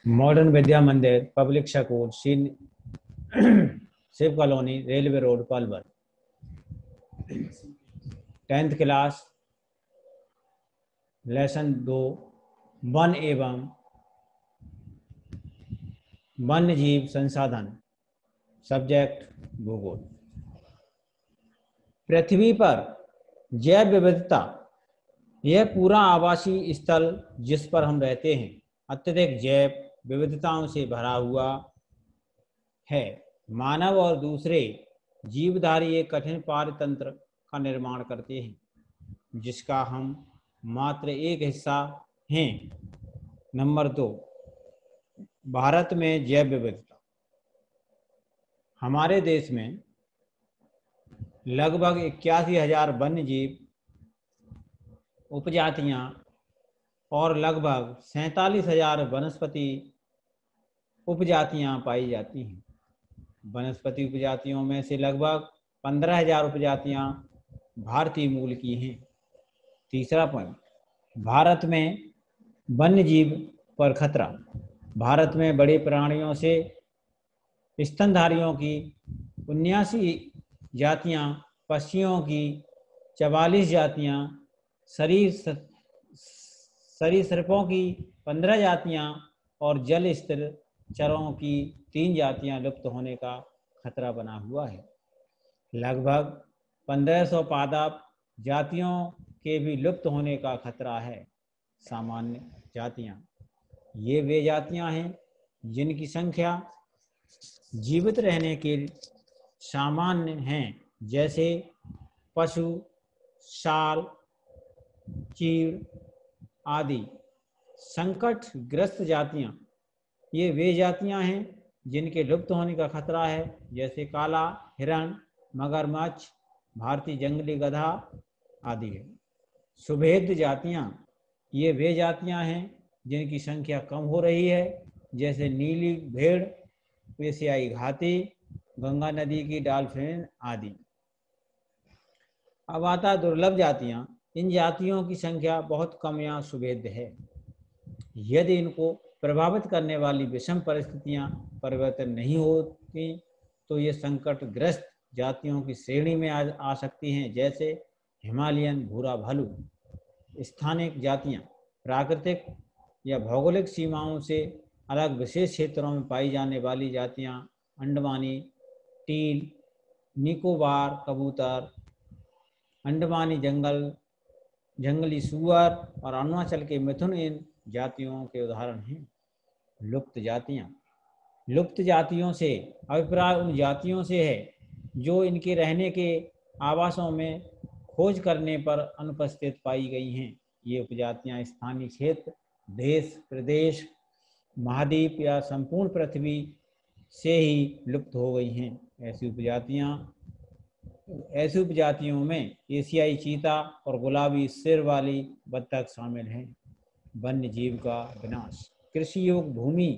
Modern Vidya Mandir public school Shiv colony railway road Palwal. 10th class lesson 2 वन एवं वन्य जीव संसाधन, सब्जेक्ट भूगोल। पृथ्वी पर जैव विविधता यह पूरा आवासीय स्थल जिस पर हम रहते हैं अत्यधिक जैव विविधताओं से भरा हुआ है। मानव और दूसरे जीवधारी एक कठिन पारतंत्र का निर्माण करते हैं जिसका हम मात्र एक हिस्सा हैं। नंबर 2, भारत में जैव विविधता। हमारे देश में लगभग 81,000 वन्य जीव उपजातियां और लगभग 47,000 वनस्पति उपजातियां पाई जाती हैं। वनस्पति उपजातियों में से लगभग 15,000 उपजातियां भारतीय मूल की हैं। तीसरा पॉइंट, भारत में वन्य जीव पर खतरा। भारत में बड़े प्राणियों से स्तनधारियों की 79 जातियां, पक्षियों की 44 जातियां, सरीसृपों की 15 जातियां और जल स्थिर चरों की 3 जातियां लुप्त होने का खतरा बना हुआ है। लगभग 1500 पादप जातियों के भी लुप्त होने का खतरा है। सामान्य जातियां ये वे जातियां हैं जिनकी संख्या जीवित रहने के सामान्य हैं, जैसे पशु, साल, चीड़ आदि। संकटग्रस्त जातियां ये वे जातियां हैं जिनके लुप्त होने का खतरा है, जैसे काला हिरण, मगरमच्छ, भारतीय जंगली गधा आदि है। सुभेद्य जातियां ये वे जातियां हैं जिनकी संख्या कम हो रही है, जैसे नीली भेड़, एशियाई हाथी, गंगा नदी की डॉल्फिन आदि। अब आता दुर्लभ जातियां। इन जातियों की संख्या बहुत कम या सुभेद्य है। यदि इनको प्रभावित करने वाली विषम परिस्थितियां परिवर्तन नहीं होती तो ये संकटग्रस्त जातियों की श्रेणी में आ सकती हैं, जैसे हिमालयन भूरा भालू। स्थानिक जातियां प्राकृतिक या भौगोलिक सीमाओं से अलग विशेष क्षेत्रों में पाई जाने वाली जातियां अंडमानी टील, निकोबार कबूतर, अंडमानी जंगली सूअर और अरुणाचल के मिथुन इन जातियों के उदाहरण हैं। लुप्त जातियां। लुप्त जातियों से अभिप्राय उन जातियों से है जो इनके रहने के आवासों में खोज करने पर अनुपस्थित पाई गई हैं। ये उपजातियां स्थानीय क्षेत्र, देश, प्रदेश, महाद्वीप या संपूर्ण पृथ्वी से ही लुप्त हो गई हैं। ऐसी उपजातियों में एशियाई चीता और गुलाबी सिर वाली बत्तख शामिल हैं। वन्य जीव का विनाश। कृषि योग्य भूमि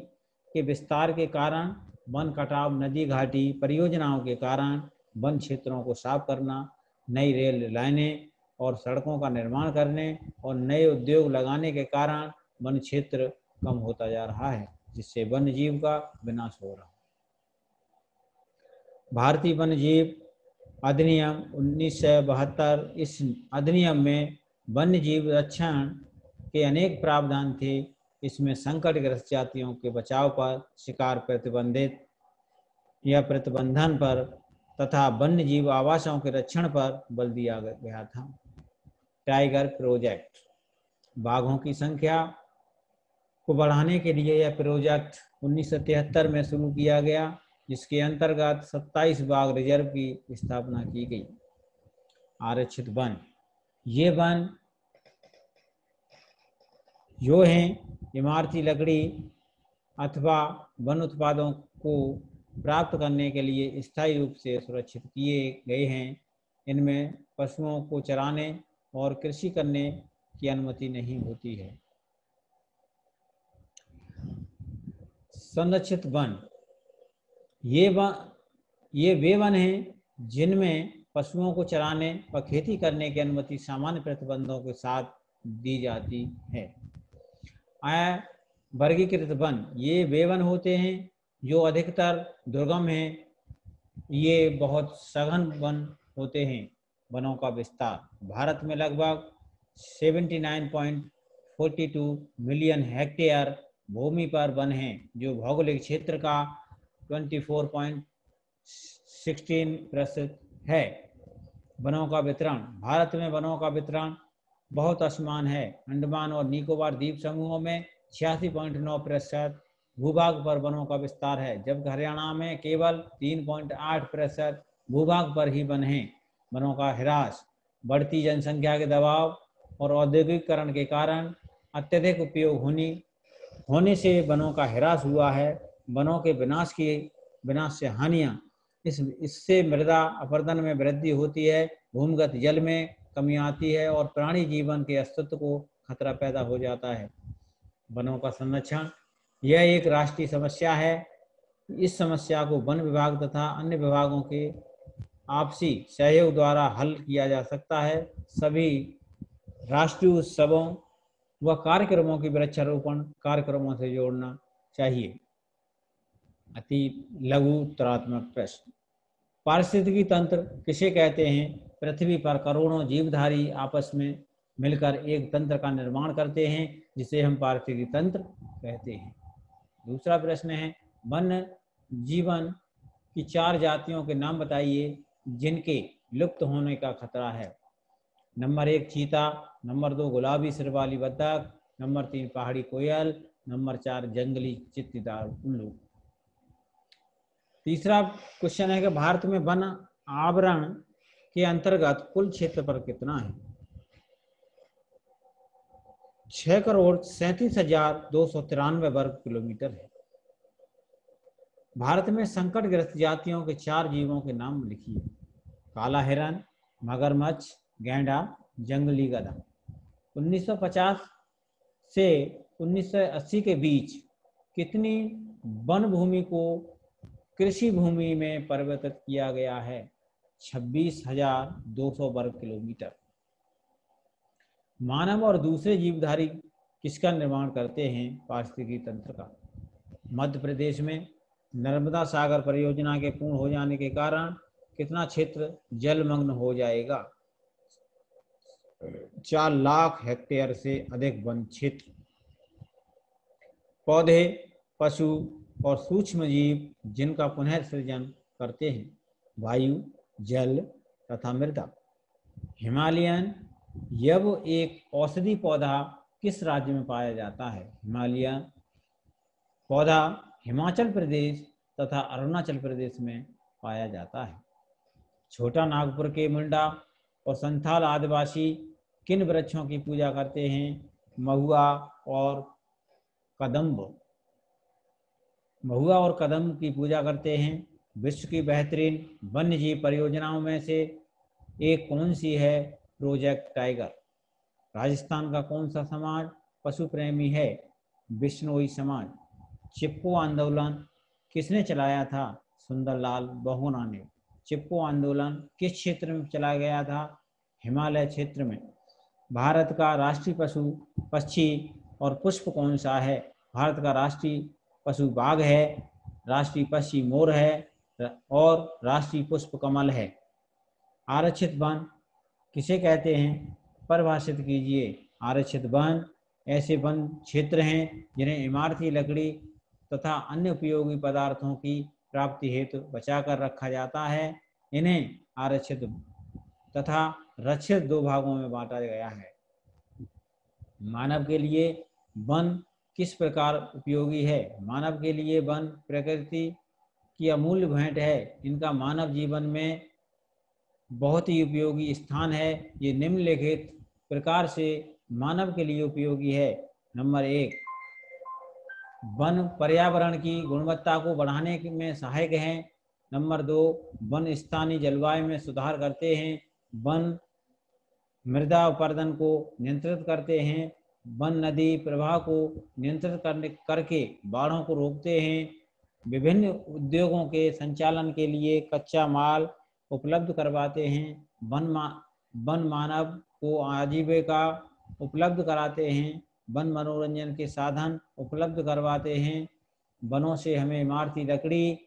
के विस्तार के कारण, वन कटाव, नदी घाटी परियोजनाओं के कारण वन क्षेत्रों को साफ करना, नई रेल लाइनें और सड़कों का निर्माण करने और नए उद्योग लगाने के कारण वन क्षेत्र कम होता जा रहा है, जिससे वन्य जीव का विनाश हो रहा है। भारतीय वन्य जीव अधिनियम 1972, इस अधिनियम में वन्य जीव रक्षण के अनेक प्रावधान थे। इसमें संकटग्रस्त जातियों के बचाव पर, शिकार प्रतिबंधित या प्रतिबंधन पर तथा वन्य जीव आवासों के रक्षण पर बल दिया गया था। Tiger project. बाघों की संख्या को बढ़ाने के लिए यह प्रोजेक्ट 1973 में शुरू किया गया, जिसके अंतर्गत 27 बाघ रिजर्व की स्थापना की गई। आरक्षित वन। ये वन जो हैं इमारती लकड़ी अथवा वन उत्पादों को प्राप्त करने के लिए स्थायी रूप से सुरक्षित किए गए हैं। इनमें पशुओं को चराने और कृषि करने की अनुमति नहीं होती है। संरक्षित वन। ये वे वन हैं जिनमें पशुओं को चराने व खेती करने की अनुमति सामान्य प्रतिबंधों के साथ दी जाती है। वर्गीकृत वन, ये वे वन होते हैं जो अधिकतर दुर्गम हैं, ये बहुत सघन वन होते हैं। वनों का विस्तार, भारत में लगभग 79.42 मिलियन हेक्टेयर भूमि पर वन हैं, जो भौगोलिक क्षेत्र का 24.16% है। वनों का वितरण, भारत में वनों का वितरण बहुत असमान है। अंडमान और निकोबार द्वीप समूहों में 86.9% भूभाग पर वनों का विस्तार है, जबकि हरियाणा में केवल 3.8% भूभाग पर ही वन हैं। वनों का ह्रास, बढ़ती जनसंख्या के दबाव और औद्योगिकीकरण के कारण अत्यधिक उपयोग होने से वनों का ह्रास हुआ है। वनों के विनाश से हानियां, इससे मृदा अपरदन में वृद्धि होती है, भूमिगत जल में कमी आती है और प्राणी जीवन के अस्तित्व को खतरा पैदा हो जाता है। वनों का संरक्षण, यह एक राष्ट्रीय समस्या है। इस समस्या को वन विभाग तथा अन्य विभागों के आपसी सहयोग द्वारा हल किया जा सकता है। सभी राष्ट्रीय उत्सवों व कार्यक्रमों की वृक्षारोपण कार्यक्रमों से जोड़ना चाहिए। अति लघु उत्तरात्मक प्रश्न, पारिस्थितिकी तंत्र किसे कहते हैं? पृथ्वी पर करोड़ों जीवधारी आपस में मिलकर एक तंत्र का निर्माण करते हैं, जिसे हम पारिस्थितिकी तंत्र कहते हैं। दूसरा प्रश्न है, वन्य जीवन की 4 जातियों के नाम बताइए जिनके लुप्त होने का खतरा है। नंबर 1 चीता, नंबर 2 गुलाबी सिर वाली बतख, नंबर 3 पहाड़ी कोयल, नंबर 4 जंगली चित्तीदार उल्लू। तीसरा क्वेश्चन है कि भारत में वन आवरण के अंतर्गत कुल क्षेत्रफल कितना है? 6,37,293 वर्ग किलोमीटर है। भारत में संकटग्रस्त जातियों के 4 जीवों के नाम लिखिए। काला हिरन, मगरमच्छ, गैंडा, जंगली गधा। 1950 से 1980 के बीच कितनी वन भूमि को कृषि भूमि में परिवर्तित किया गया है? 26,200 वर्ग किलोमीटर। मानव और दूसरे जीवधारी किसका निर्माण करते हैं? पारिस्थितिकी तंत्र का। मध्य प्रदेश में नर्मदा सागर परियोजना के पूर्ण हो जाने के कारण कितना क्षेत्र जलमग्न हो जाएगा? 4 लाख हेक्टेयर से अधिक वन क्षेत्र। पौधे, पशु और सूक्ष्म जीव जिनका पुनर्सृजन करते हैं, वायु, जल तथा मृदा। हिमालयन यब एक औषधि पौधा किस राज्य में पाया जाता है? हिमालयन पौधा हिमाचल प्रदेश तथा अरुणाचल प्रदेश में पाया जाता है। छोटा नागपुर के मुंडा और संथाल आदिवासी किन वृक्षों की पूजा करते हैं? महुआ और कदम्ब। महुआ और कदम्ब की पूजा करते हैं। विश्व की बेहतरीन वन्यजीव परियोजनाओं में से एक कौन सी है? Project tiger. राजस्थान का कौन सा समाज पशु प्रेमी है? बिश्नोई समाज। चिपको आंदोलन किसने चलाया था? सुंदरलाल बहुगुणा ने। चिपको आंदोलन किस क्षेत्र में चलाया गया था? हिमालय क्षेत्र में। भारत का राष्ट्रीय पशु पक्षी और पुष्प कौन सा है? भारत का राष्ट्रीय पशु बाघ है, राष्ट्रीय पक्षी मोर है और राष्ट्रीय पुष्प कमल है। आरक्षित वन किसे कहते हैं? परिभाषित कीजिए। आरक्षित वन ऐसे वन क्षेत्र हैं जिन्हें इमारती लकड़ी तथा अन्य उपयोगी पदार्थों की प्राप्ति हेतु बचाकर रखा जाता है। इन्हें आरक्षित तथा रक्षित 2 भागों में बांटा गया है। मानव के लिए वन किस प्रकार उपयोगी है? मानव के लिए वन प्रकृति की अमूल्य भेंट है। इनका मानव जीवन में बहुत ही उपयोगी स्थान है। ये निम्नलिखित प्रकार से मानव के लिए उपयोगी है। नंबर 1, वन पर्यावरण की गुणवत्ता को बढ़ाने में सहायक हैं। नंबर 2, वन स्थानीय जलवायु में सुधार करते हैं। वन मृदा अपरदन को नियंत्रित करते हैं। वन नदी प्रवाह को नियंत्रित करके बाढ़ों को रोकते हैं। विभिन्न उद्योगों के संचालन के लिए कच्चा माल उपलब्ध करवाते हैं। वन मानव को आजीविका उपलब्ध कराते हैं। वन मनोरंजन के साधन उपलब्ध करवाते हैं। वनों से हमें इमारती लकड़ी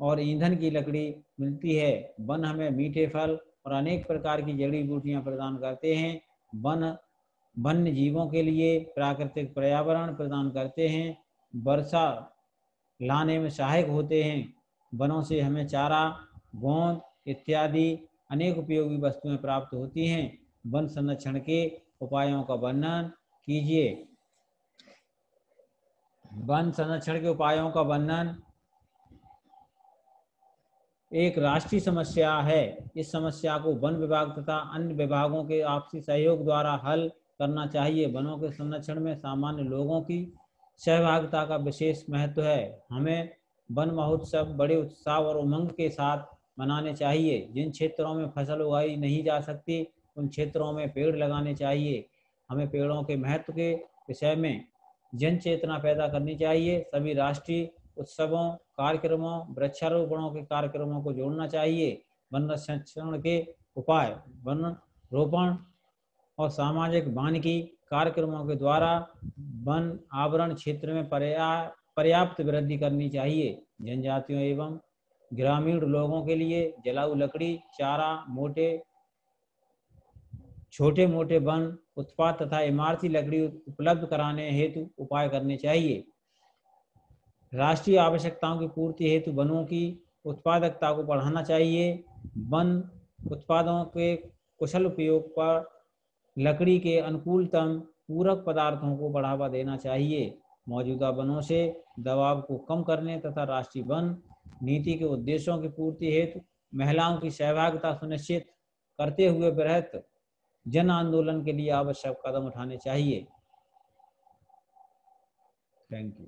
और ईंधन की लकड़ी मिलती है। वन हमें मीठे फल और अनेक प्रकार की जड़ी बूटियां प्रदान करते हैं। वन वन्य जीवों के लिए प्राकृतिक पर्यावरण प्रदान करते हैं। वर्षा लाने में सहायक होते हैं। वनों से हमें चारा, गोंद इत्यादि अनेक उपयोगी वस्तुएं प्राप्त होती हैं। वन संरक्षण के उपायों का वर्णन कीजिए। वन संरक्षण के उपायों का वर्णन एक राष्ट्रीय समस्या है। इस समस्या को वन विभाग तथा अन्य विभागों के आपसी सहयोग द्वारा हल करना चाहिए। वनों के संरक्षण में सामान्य लोगों की सहभागिता का विशेष महत्व है। हमें वन महोत्सव बड़े उत्साह और उमंग के साथ मनाने चाहिए। जिन क्षेत्रों में फसल उगाई नहीं जा सकती, उन क्षेत्रों में पेड़ लगाने चाहिए। हमें पेड़ों के महत्व के विषय में जन चेतना पैदा करनी चाहिए। सभी राष्ट्रीय उत्सवों, कार्यक्रमों, वृक्षारोपणों के कार्यक्रमों को जोड़ना चाहिए। वन संरक्षण के उपाय वन रोपण और सामाजिक वानिकी कार्यक्रमों के द्वारा वन आवरण क्षेत्र में पर्याप्त वृद्धि करनी चाहिए। जनजातियों एवं ग्रामीण लोगों के लिए जलाऊ लकड़ी, चारा, छोटे मोटे वन उत्पाद तथा इमारती लकड़ी उपलब्ध कराने हेतु उपाय करने चाहिए। राष्ट्रीय आवश्यकताओं की पूर्ति हेतु वनों की उत्पादकता को बढ़ाना चाहिए। वन उत्पादों के कुशल उपयोग पर लकड़ी के अनुकूलतम पूरक पदार्थों को बढ़ावा देना चाहिए। मौजूदा वनों से दबाव को कम करने तथा राष्ट्रीय वन नीति के उद्देश्यों की पूर्ति हेतु महिलाओं की सहभागिता सुनिश्चित करते हुए बृहत जन आंदोलन के लिए आवश्यक कदम उठाने चाहिए। Thank you.